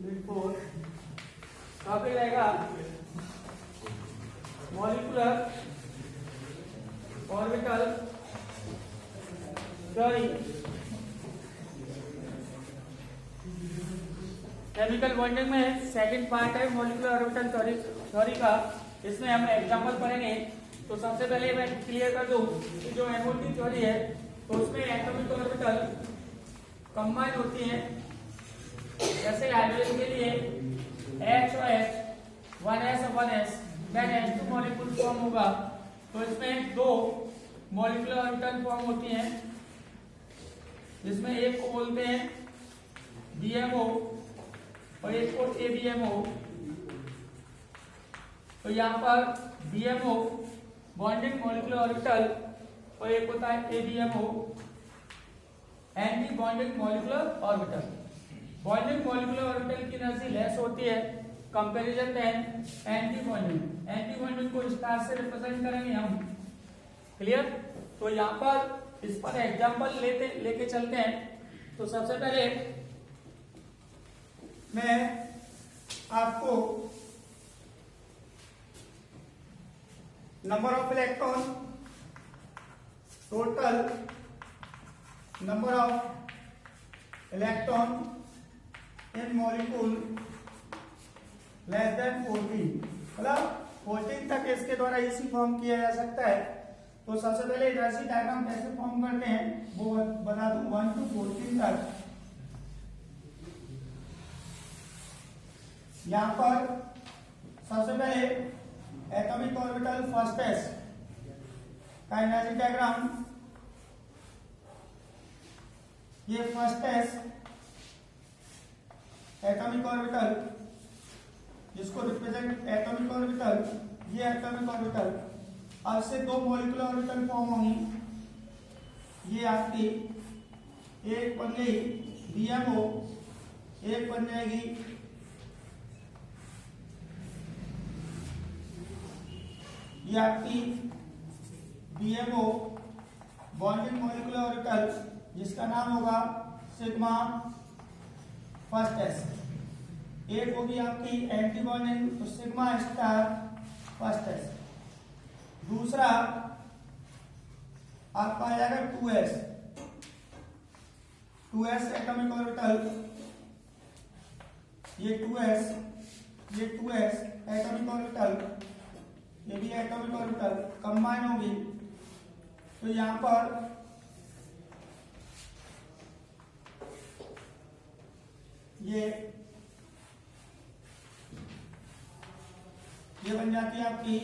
Four topic रहेगा molecular orbital theory, chemical bonding में second part है मॉलिक्यूलर ऑर्बिटल थ्योरी का। इसमें हम एग्जांपल पढ़ेंगे। तो सबसे पहले मैं क्लियर कर दूं कि जो एमओटी थ्योरी है तो उसमें एटॉमिक ऑर्बिटल कंबाइन होती हैं। जैसे हाइड्रोजन के लिए H और H 1s और 1s then H2 molecule form होगा। तो इसमें दो मॉलिक्यूलर ऑर्बिटल फॉर्म होती हैं, जिसमें एक को बोलते हैं BMO और एक को ABMO। तो यहाँ पर BMO बॉन्डिंग मॉलिक्यूलर ऑर्बिटल और एक होता है ABMO anti bonding molecular orbital. Bonding molecular orbital की एनर्जी लेस होती है comparison than anti bonding. Anti bonding को स्टार से रिप्रेजेंट करेंगे हम। क्लियर? तो यहाँ पर इस पर एग्जांपल लेके चलते हैं। तो सबसे पहले मैं आपको number of electron, total number of electron in molecule less than 14, मतलब 14 तक इसके द्वारा इसी फॉर्म किया जा सकता है। तो सबसे पहले एनर्जी डायग्राम कैसे फॉर्म करते हैं वो बता दूं। 1 to 14 तक यहां पर सबसे पहले एटॉमिक ऑर्बिटल फर्स्ट एस का एनर्जी डायग्राम, ये फर्स्ट एस एटॉमिक ऑर्बिटल, जिसको रिप्रेजेंट एटॉमिक ऑर्बिटल, ये एटॉमिक ऑर्बिटल। अब से दो मॉलिक्यूलर ऑर्बिटल फॉर्म होंगी। ये आपकी एक बन गई BMO, एक बन जाएगी ये आपकी BMO बॉन्डिंग मॉलिक्यूलर ऑर्बिटल, जिसका नाम होगा सिग्मा फर्स्ट एस। एक होगी आपकी एंटी बॉन्डिंग, तो सिग्मा स्टार फर्स्ट एस। दूसरा आपका आ जाएगा 2s एटॉमिक ऑर्बिटल, ये 2s एटॉमिक ऑर्बिटल, ये भी एटॉमिक ऑर्बिटल कंबाइन होगी। तो यहां पर ये बन जाती है आपकी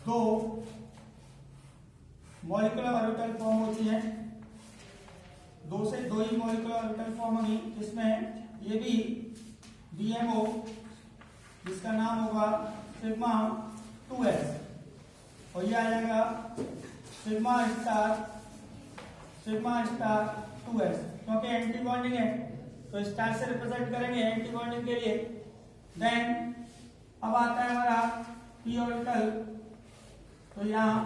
दो मॉलिक्यूलर ऑर्बिटल फॉर्म होती है। दो से दो ही मॉलिक्यूलर ऑर्बिटल फॉर्म होगी, जिसमें ये भी BMO, जिसका नाम होगा सिग्मा 2s, और ये आ जाएगा सिग्मा स्टार 2s। क्योंकि एंटी बॉन्डिंग है तो स्टार से रिप्रेजेंट करेंगे एंटी बॉन्डिंग के लिए। देन अब आता है हमारा p ऑर्बिटल। तो यहाँ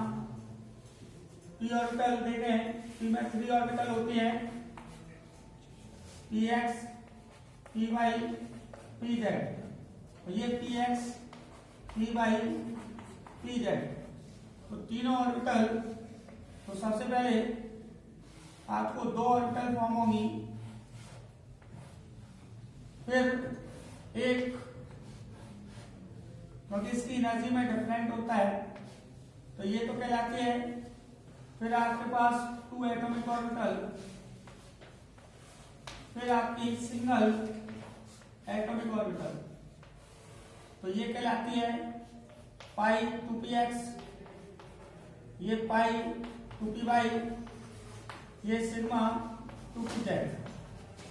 p ऑर्बिटल देखें, p में 3 ऑर्बिटल होती है, px, py, pz। तो ये px, py, pz, तो तीनों ऑर्बिटल। तो सबसे पहले आपको दो ऑर्बिटल फॉर्म होंगी, फिर एक, क्योंकि इसकी एनर्जी में डिफरेंट होता है तो ये तो कहलाती है। फिर आपके पास 2 एटॉमिक ऑर्बिटल, फिर आपकी सिंगल एटॉमिक ऑर्बिटल, तो ये कहलाती है पाई 2px, ये पाई 2py, ये सिग्मा 2pz।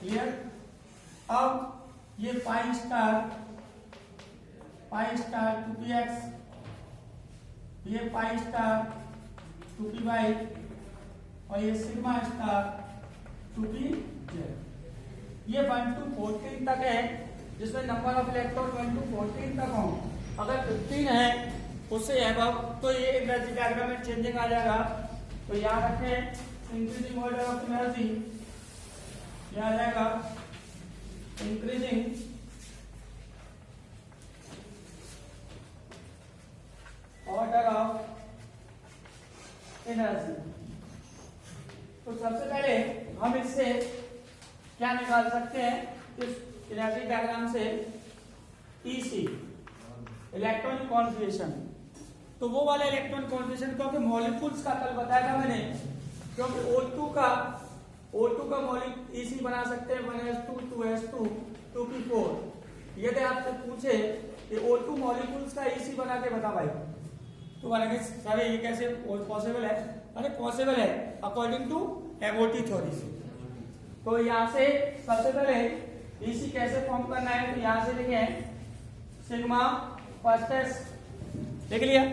क्लियर? अब ये पाई स्टार 2px, ये पाई स्टार 2py और ये सिग्मा स्टार 2pz। ये 1 to 14 तक है, जिसमें नंबर ऑफ इलेक्ट्रॉन 1 to 14 तक हो। अगर 15 है उससे अबव तो ये एनर्जी डायग्राम में चेंजिंग आ जाएगा। तो यहाँ रखें इंक्रीजिंग ऑर्डर ऑफ एनर्जी, यह आ जाएगा इंक्रीजिंग ऑर्डर ऑफ एनर्जी। तो सबसे पहले हम इससे क्या निकाल सकते हैं, इस एनर्जी डायग्राम से ईसी इलेक्ट्रॉनिक कॉन्फिगरेशन। तो वो वाला इलेक्ट्रॉनिक कॉन्फिगरेशन क्योंकि मॉलिक्यूल्स का कल बताया था मैंने, क्योंकि O2 का मॉलिक्यूल ईसी बना सकते हैं 1s2 2s2 2p4। यदि आपसे पूछे कि O2 मॉलिक्यूल्स का ईसी बना के बता भाई, तो बोलेंगे सर ये कैसे पॉसिबल है? अरे पॉसिबल है अकॉर्डिंग टू एबोटी थ्योरी से। तो यहाँ से सबसे पहले ईसी कैसे फॉर्म करना है, तो यहाँ से लिखे सिग्मा फर्स्ट एस लिख लिया,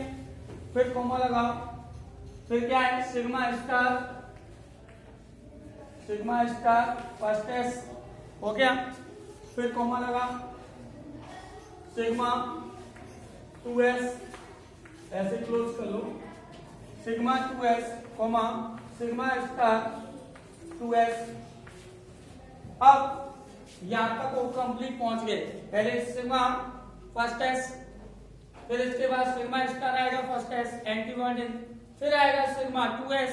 फिर कॉमा लगाओ, फिर क्या है सिग्मा स्टार फर्स्ट एस हो गया, फिर कॉमा लगा सिग्मा 2s ऐसे क्लोज कर लो, sigma 2s comma sigma star 2s। अब यहां तक वो कंप्लीट पहुंच गए। पहले सिग्मा फर्स्ट एस, फिर इसके बाद सिग्मा स्टार आएगा फर्स्ट एस एंटी बॉन्डिंग, फिर आएगा सिग्मा 2s।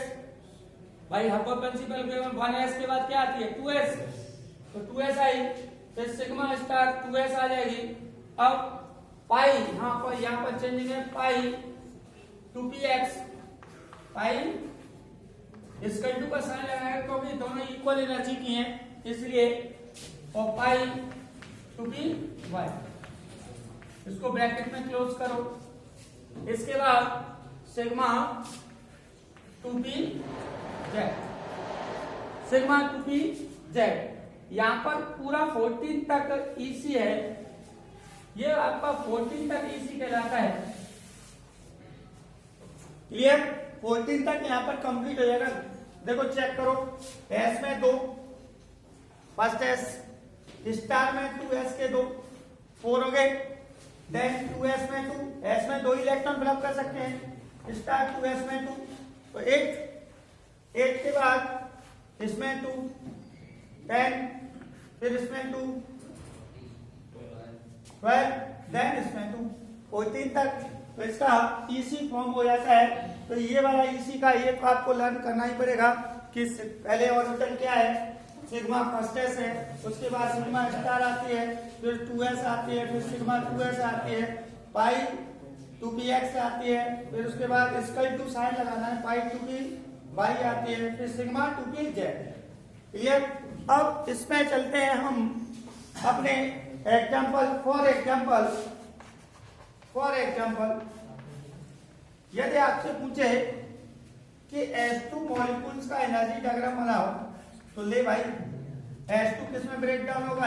भाई हर्बर प्रिंसिपल के 1s के बाद क्या आती है 2s, तो 2s आई, फिर सिग्मा स्टार 2s आ जाएगी। अब पाई यहाँ पर चेंजिंग है पाई 2px, पाई इसका 2 का साइन लगाएगा क्योंकि दोनों इक्वल एनर्जी की हैं इसलिए, और पाई 2py इसको ब्रैकेट में क्लोज करो। इसके बाद सिग्मा 2pz, सिग्मा 2pz यहाँ पर पूरा 14 तक ईसी है, ये आपका 14 तक ईसी कहलाता है। क्लियर? 14 तक यहाँ पर कंप्लीट हो जाएगा। देखो चेक करो, एस में 2 फर्स्ट एस, स्टार में 2s के 2 4 हो गए, देन 2s में 2, s में 2 इलेक्ट्रॉन फिलअप कर सकते हैं, स्टार 2s में 2 तो 8 के बाद इसमें 2 10, फिर इसमें 2 12, देन इसमें 2 14 तक। तो इसका ईसी फॉर्म हो जाता है। तो ये वाला ईसी का ये तो आपको लर्न करना ही पड़ेगा कि पहले ऑर्बिटल क्या है, सिग्मा फर्स्ट एस है, उसके बाद सिग्मा स्टार आती है, फिर 2s आती है, फिर सिग्मा 2s आती है, पाई 2px आती है, फिर उसके बाद इसका 2 साइन लगाना है, पाई 2py आती है, फिर सिग्मा 2pz। क्लियर? अब इसमें चलते हैं हम अपने एग्जाम्पल। फॉर एग्जाम्पल यदि आपसे पूछे कि H2 मॉलिक्यूल्स का एनर्जी डायग्राम बनाओ, तो ले भाई H2 किस में ब्रेक डाउन होगा,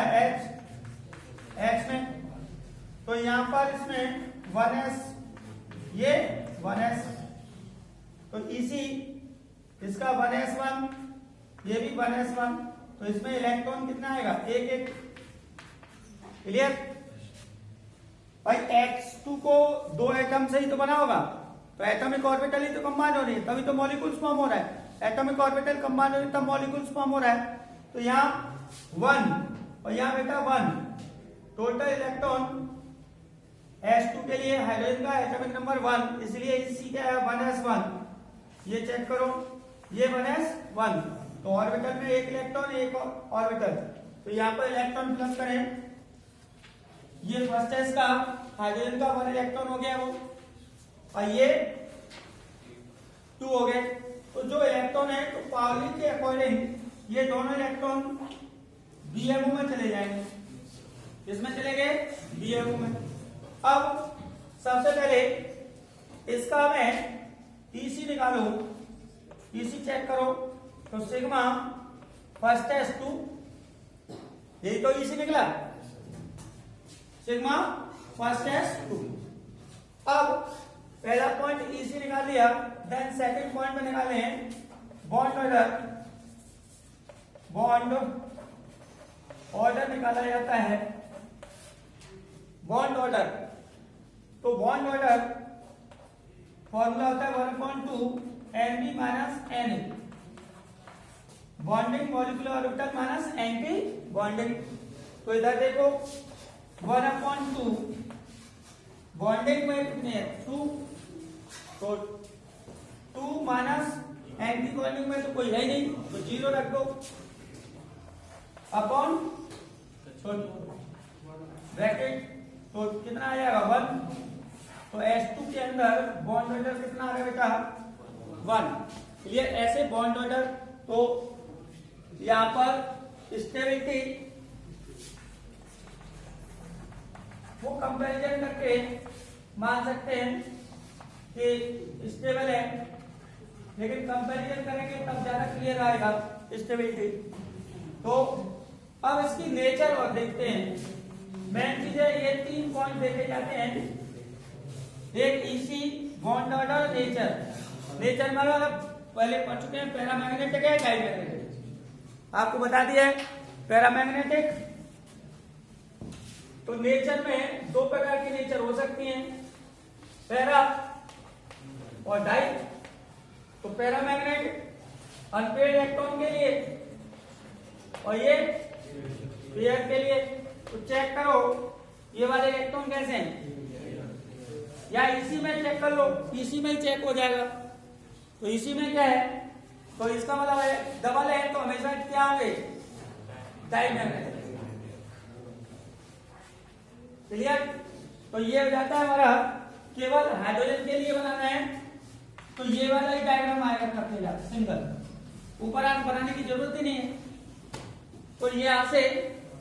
H में। तो यहां पर इसमें 1s, ये 1s, तो इसी इसका 1s1, ये भी 1s1, तो इसमें इलेक्ट्रॉन कितना आएगा, 1 क्लियर? भाई H2 को 2 एटम से ही तो बना होगा, तो एटॉमिक ऑर्बिटल ही तो कंबाइन हो रही है, तभी तो मॉलिक्यूल्स फॉर्म हो रहा है। एटॉमिक ऑर्बिटल कंबाइन हो रही है तब मॉलिक्यूल्स फॉर्म हो रहा है। तो यहाँ 1 और यहाँ बेटा 1, टोटल इलेक्ट्रॉन H2 के लिए हाइड्रोजन का एटॉमिक नंबर 1, इसलिए इसी क्या है 1s1। ये चेक करो, ये 1s1, तो ऑर्बिटल में एक इलेक्ट्रॉन एक ऑर्बिटल, तो यहाँ पर इलेक्ट्रॉन फिलअप करें। ये फर्स्ट एस का हाइड्रोजन का 1 इलेक्ट्रॉन हो गया वो, और ये 2 हो गए। तो जो इलेक्ट्रॉन है तो पाउली के अकॉर्डिंग ये दोनों इलेक्ट्रॉन बीएमओ में चले जाएंगे। इसमें चले गए बीएमओ में। अब सबसे पहले इसका मैं ईसी निकालो, ईसी चेक करो, तो सिग्मा फर्स्ट एस 2, यही तो ईसी निकला, सिग्मा फर्स्ट एस 2। अब पहला पॉइंट ईसी निकाल लिया, देन सेकंड पॉइंट में निकाले हैं बॉन्ड ऑर्डर निकाला जाता है, बॉन्ड ऑर्डर। तो बॉन्ड ऑर्डर फॉर्मूला होता है 1/2 Nb minus Na, bonding molecular orbital minus anti bonding. तो इधर देखो 1/2 बॉन्डिंग में कितने हैं 2, तो 2 माइनस एंटी बॉन्डिंग में तो कोई है नहीं, तो 0 रख दो अपॉन ब्रैकेट, तो कितना आ जाएगा 1। तो S2 के अंदर बॉन्ड ऑर्डर कितना आ रहा है बेटा 1। क्लियर। ऐसे बॉन्ड ऑर्डर तो यहां पर स्टेबिलिटी वो कंपैरिजन करके मान सकते हैं कि स्टेबल है, लेकिन कंपैरिजन करेंगे तब ज्यादा क्लियर आएगा स्टेबिलिटी। तो अब इसकी नेचर और देखते हैं। मेन चीज है ये 3 पॉइंट देखे जाते हैं, एक इसी बॉन्ड ऑर्डर नेचर मतलब पहले पढ़ चुके हैं, पैरामैग्नेटिक है डायमैग्नेटिक, आपको बता दिया है पैरामैग्नेटिक। तो नेचर में 2 प्रकार की नेचर हो सकती हैं, पैरा और डाई। तो पैरामैग्नेटिक अनपेयर्ड इलेक्ट्रॉन के लिए और ये पेयर के लिए। तो चेक करो ये वाले इलेक्ट्रॉन कैसे हैं, या इसी में चेक कर लो, इसी में ही चेक हो जाएगा। तो इसी में क्या है, तो इसका मतलब है डबल है तो हमेशा क्या होंगे डाइमैग्नेटिक। क्लियर। तो ये हो जाता है हमारा, केवल हाइड्रोजन के लिए बनाना है तो ये वाला ही डायग्राम आएगा करते सिंगल, ऊपर आप बनाने की जरूरत ही नहीं है। तो यहां से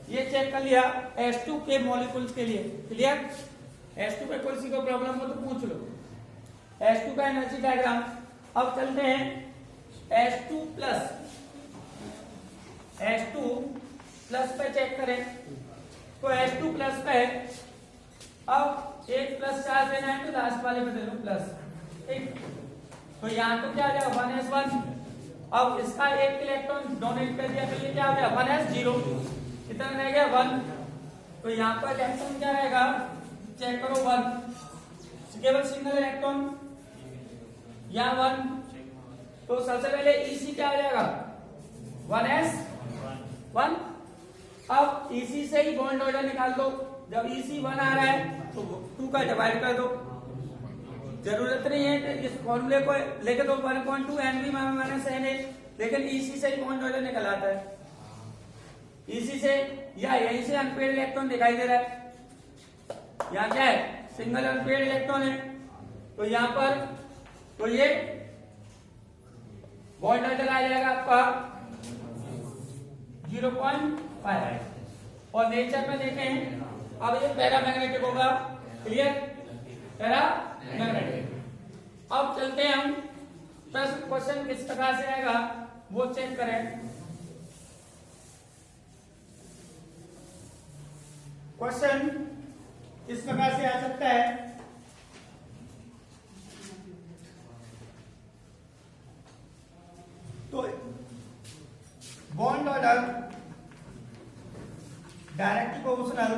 ये चेक कर लिया H2 के मॉलिक्यूल्स के लिए। क्लियर। H2 पे कोई सी को प्रॉब्लम हो तो पूछ लो। H2 का एनर्जी डायग्राम। अब चलते हैं H2 प्लस पे चेक करें। तो H2 प्लस पे अब एक प्लस चार्ज देना है तो लास्ट वाले पे दे लो प्लस, ठीक। तो यहाँ तो क्या आ जाएगा 1s1। अब इसका एक इलेक्ट्रॉन डोनेट कर दिया तो ये क्या हो गया 1s0, कितना रह गया 1। तो यहाँ पर इलेक्ट्रॉन क्या रहेगा चेक करो 1, केवल सिंगल इलेक्ट्रॉन या 1। तो सबसे पहले EC क्या आ जाएगा 1s1। अब EC से ही बॉन्ड ऑर्डर निकाल दो, जब EC 1 आ रहा है तो 2 का डिवाइड कर दो। जरूरत नहीं है कि इस फॉर्मूले को लेके दो 1.2 Nb माइनस Na, लेकिन EC से ही बॉन्ड ऑर्डर निकल आता है। EC से या यहीं से अनपेयर्ड इलेक्ट्रॉन दिखाई दे रहा है, यहाँ क्या है सिंगल अनपेयर्ड इलेक्ट्रॉन है। तो यहाँ पर तो ये बॉन्ड ऑर्डर आ जाएगा आपका 0.5। और नेचर में देखें अब ये पैरामैग्नेटिक होगा। क्लियर। पैरामैग्नेटिक। अब चलते हैं हम प्रश्न क्वेश्चन किस प्रकार से आएगा वो चेक करें। क्वेश्चन इस प्रकार से आ सकता है, तो bond order directly proportional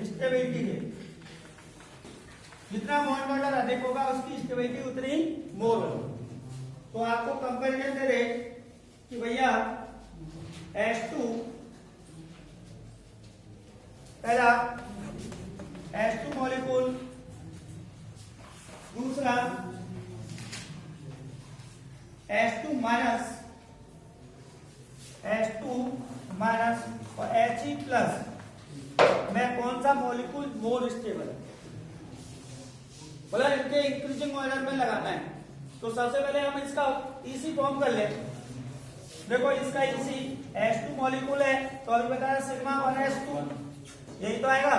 stability के, जितना बॉन्ड ऑर्डर अधिक होगा उसकी स्टेबिलिटी उतनी मोर होगी। तो आपको कंपैरिजन दे रहे कि भैया H2 पहला H2 मॉलिक्यूल, दूसरा H2 माइनस और He प्लस में कौन सा मॉलिक्यूल मोर स्टेबल है, मतलब इनके इंक्रीजिंग ऑर्डर में लगाना है। तो सबसे पहले हम इसका EC फॉर्म कर ले। देखो इसका EC H2 मॉलिक्यूल है तो अभी बताया सिग्मा 1s2, यही तो आएगा।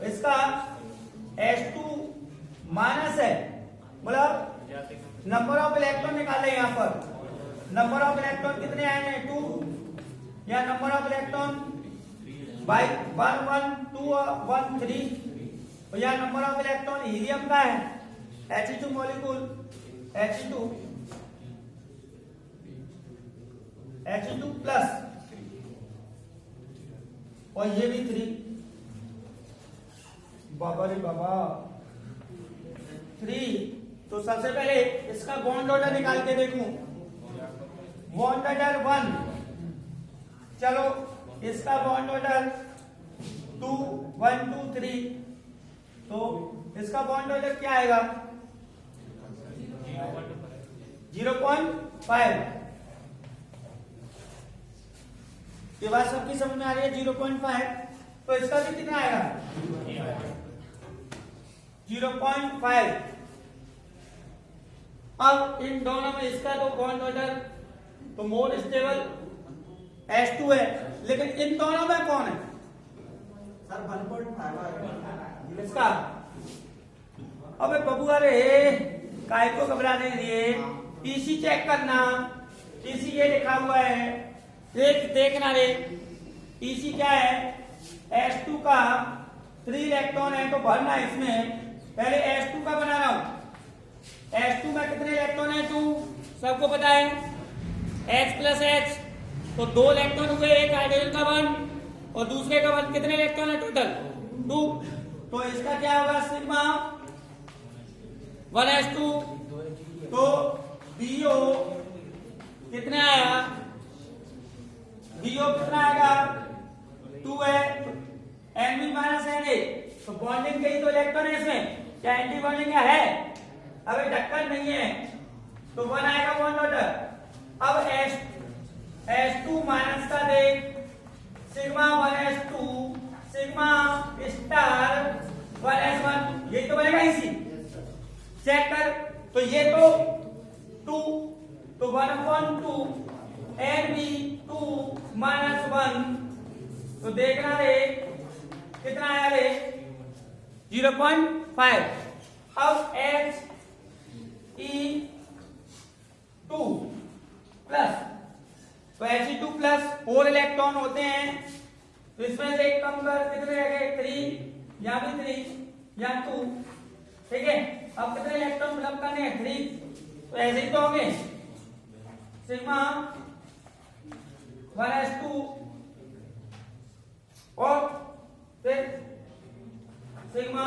इसका H2 माइनस है, मतलब नंबर ऑफ इलेक्ट्रॉन निकाले यहाँ पर। नंबर ऑफ इलेक्ट्रॉन कितने आए हैं 2, या नंबर ऑफ इलेक्ट्रॉन बाई 1 1 2 1 3, या नंबर ऑफ इलेक्ट्रॉन हीलियम का है He2 मॉलिक्यूल He2 प्लस, और ये भी 3, बाबा रे बाबा 3। तो सबसे पहले इसका बॉन्ड ऑर्डर निकाल के देखूं। बॉन्ड ऑर्डर 1, चलो इसका बॉन्ड ऑर्डर 2 1 2 3, तो इसका बॉन्ड ऑर्डर क्या आएगा 0.5। ये बात सबकी समझ में आ रही है 0.5, तो इसका भी कितना आएगा 0.5। अब इन दोनों में इसका तो बॉन्ड ऑर्डर तो मोर स्टेबल H2 है, लेकिन इन दोनों में कौन है सर 1.5 इसका। अबे बबू अरे काय को घबराने दिए, पीसी चेक करना, पीसी ये लिखा हुआ है, देख देखना रे पीसी क्या है H2 का 3 इलेक्ट्रॉन है तो भरना इसमें। पहले H2 का बना रहा हूं, H2 में कितने इलेक्ट्रॉन है 2, सबको पता है H प्लस H, तो 2 इलेक्ट्रॉन हुए, एक हाइड्रोजन का बॉन्ड और दूसरे का बॉन्ड, कितने इलेक्ट्रॉन है टोटल 2, तो इसका क्या होगा सिग्मा 1s2, तो BO कितने आया, BO कितना आएगा 2 है, Nb माइनस Na, तो बॉन्डिंग कहीं तो इलेक्ट्रॉन है इसमें, क्या एंटी बॉन्डिंग है अबे ढक्कन नहीं है, तो 1 आएगा बॉन्ड ऑर्डर। अब H2 माइनस का देख sigma 1s2 sigma star 1s1, ये तो बनेगा इसी, चेक कर, तो ये तो 2, तो 1/2 Nb2 माइनस 1, तो देखना रे कितना आया रे 0.5। अब He2 प्लस, तो He2 प्लस 4 इलेक्ट्रॉन होते हैं, तो इसमें से एक कम कर, कितने रह गए 3, या भी 3 या 2, ठीक है। अब कितने इलेक्ट्रॉन फिलअप करने हैं 3, तो ऐसे ही तो होंगे सिग्मा 1s2 और फिर सिग्मा,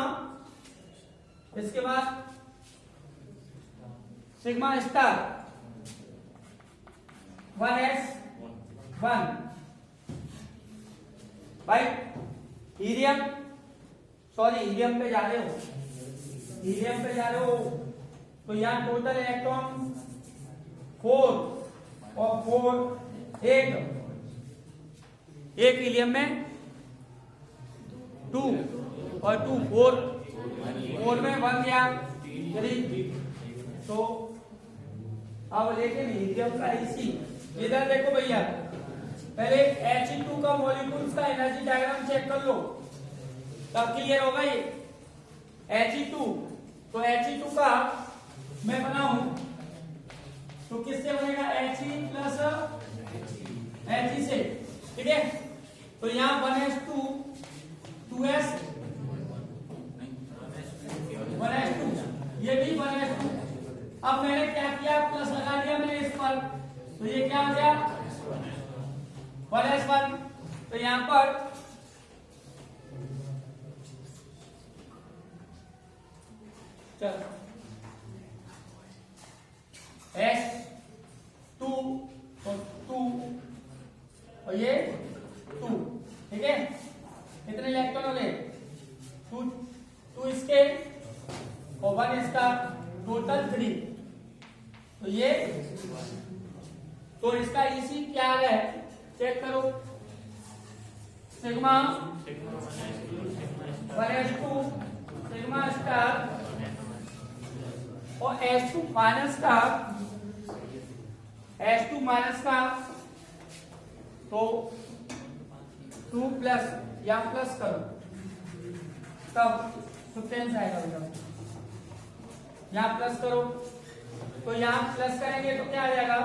इसके बाद सिग्मा स्टार 1s1। भाई हीलियम, सॉरी हीलियम पे जा रहे हो, हीलियम पे जा रहे हो, तो यहाँ टोटल इलेक्ट्रॉन 4 और 4 एक हीलियम में 2 और 2 4 में 1 गया 3, तो अब लेकिन हीलियम का इसी इधर देखो भैया, पहले He2 का मॉलिक्यूल्स का एनर्जी डायग्राम चेक कर लो तब क्लियर होगा ये He2। तो He2 का मैं बनाऊं तो किससे बनेगा He प्लस He से, ठीक है। तो यहाँ 1s2 2s 1s2, ये भी 1s2। अब मैंने क्या किया प्लस लगा दिया मैंने इस पर, तो ये क्या हो गया 1s1, तो यहां पर चलो S2 और 2 और ये 2, ठीक है। कितने इलेक्ट्रॉन हो गए 2 इसके और 1 इसका, टोटल 3, तो ये, तो इसका इसी क्या है चेक करो, सिग्मा 1s2 सिग्मा स्टार और S2 माइनस का तो 2 प्लस या प्लस करो तब सब्सटेंस आएगा बेटा, यहाँ प्लस करो, तो यहाँ प्लस करेंगे तो क्या आ जाएगा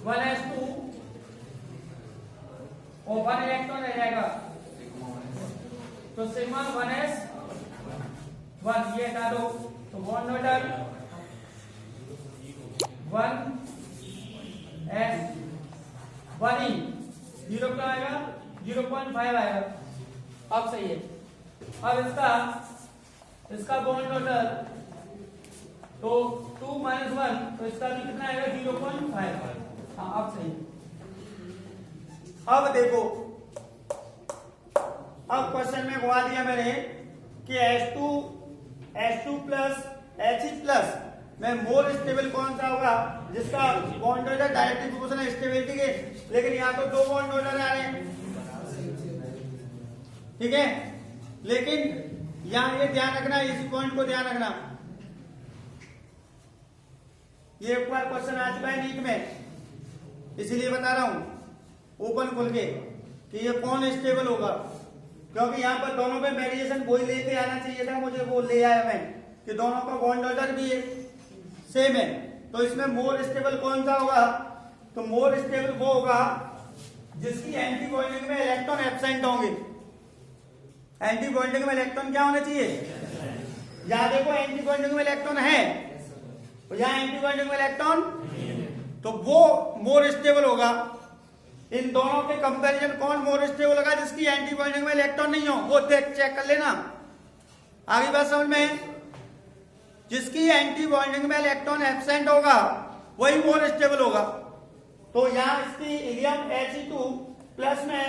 1s2 और 1 इलेक्ट्रॉन रह जाएगा, तो सिग्मा 1s1 ये हटा दो, तो बॉन्ड ऑर्डर 1s1 0 क्या आएगा 0.5 आएगा। अब सही है। अब इसका बॉन्ड ऑर्डर तो 2 - 1, तो इसका भी कितना आएगा 0.5। हाँ अब सही। अब देखो, अब क्वेश्चन में घुमा दिया मैंने कि H2 प्लस He प्लस में मोर स्टेबल कौन सा होगा, जिसका बॉन्ड ऑर्डर डायरेक्टली प्रोपोर्शनल है स्टेबिलिटी के, लेकिन यहाँ तो दो बॉन्ड ऑर्डर आ रहे हैं, ठीक है। लेकिन यहाँ ये ध्यान रखना, इसी पॉइंट को ध्यान रखना, ये एक बार क्वेश्चन आ चुका है नीट में, इसीलिए बता रहा हूं ओपन खुल के कि ये कौन स्टेबल होगा, क्योंकि यहाँ पर दोनों में वेरिएशन वही लेके आना चाहिए था मुझे, वो ले आया मैं कि दोनों का बॉन्ड ऑर्डर भी सेम है। तो इसमें मोर स्टेबल कौन सा होगा, तो मोर स्टेबल वो होगा जिसकी एंटी बॉन्डिंग में इलेक्ट्रॉन एब्सेंट होंगे। एंटी बॉन्डिंग में इलेक्ट्रॉन क्या होना चाहिए, यहाँ देखो एंटी बॉन्डिंग में इलेक्ट्रॉन है, तो यहाँ एंटी बॉन्डिंग में इलेक्ट्रॉन, तो वो मोर स्टेबल होगा। इन दोनों के कंपैरिजन कौन मोर स्टेबल होगा, जिसकी एंटी बॉन्डिंग में इलेक्ट्रॉन नहीं हो, वो देख चेक कर लेना। आगे बात समझ में, जिसकी एंटी बॉन्डिंग में इलेक्ट्रॉन एब्सेंट होगा वही मोर स्टेबल होगा। तो यहाँ इसकी हीलियम He2 प्लस में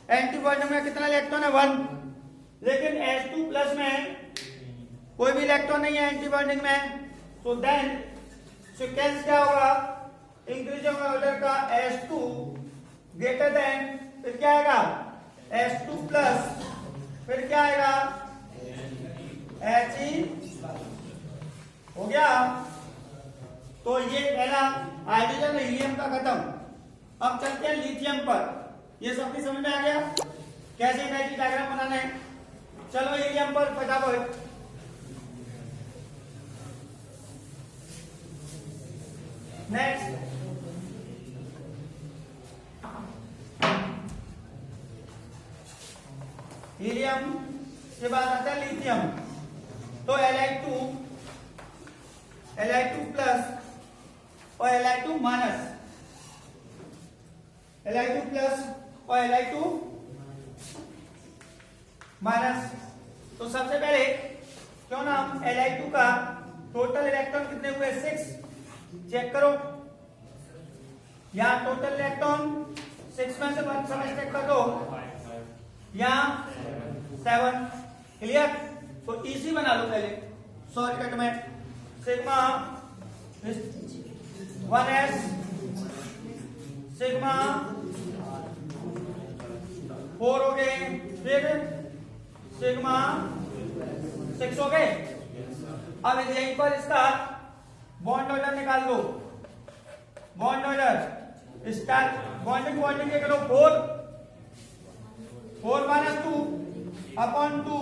एंटी बॉन्डिंग में कितना इलेक्ट्रॉन है, 1, लेकिन H2 प्लस में कोई भी इलेक्ट्रॉन नहीं है एंटी बॉन्डिंग में, तो देन सीक्वेंस क्या होगा, इंक्रीजिंग ऑर्डर का H2 ग्रेटर देन, फिर क्या आएगा H2 प्लस, फिर क्या आएगा He, हो गया। तो ये पहला हाइड्रोजन हीलियम का खत्म। अब चलते हैं लिथियम पर। ये सबकी समझ में आ गया कैसे एनर्जी डायग्राम बनाना है। चलो हीलियम पर फटाफट। नेक्स्ट हीलियम के बाद आता है लिथियम। तो Li2 प्लस और Li2 माइनस, Li2 प्लस और Li2 माइनस। तो सबसे पहले क्यों ना हम Li2 का टोटल इलेक्ट्रॉन कितने हुए, 6 चेक करो। यहाँ टोटल इलेक्ट्रॉन 6 में से 1 सब्ट्रैक्ट कर दो, यहाँ 7, क्लियर। तो इजी बना लो पहले शॉर्टकट में, सिग्मा 1s सिग्मा 4 हो गए, फिर सिग्मा 6 हो गए। अब यहीं पर इसका बॉन्ड ऑर्डर निकाल दो। बॉन्ड ऑर्डर स्टार्ट, बॉन्डिंग के करो 4 4 - 2 अपॉन 2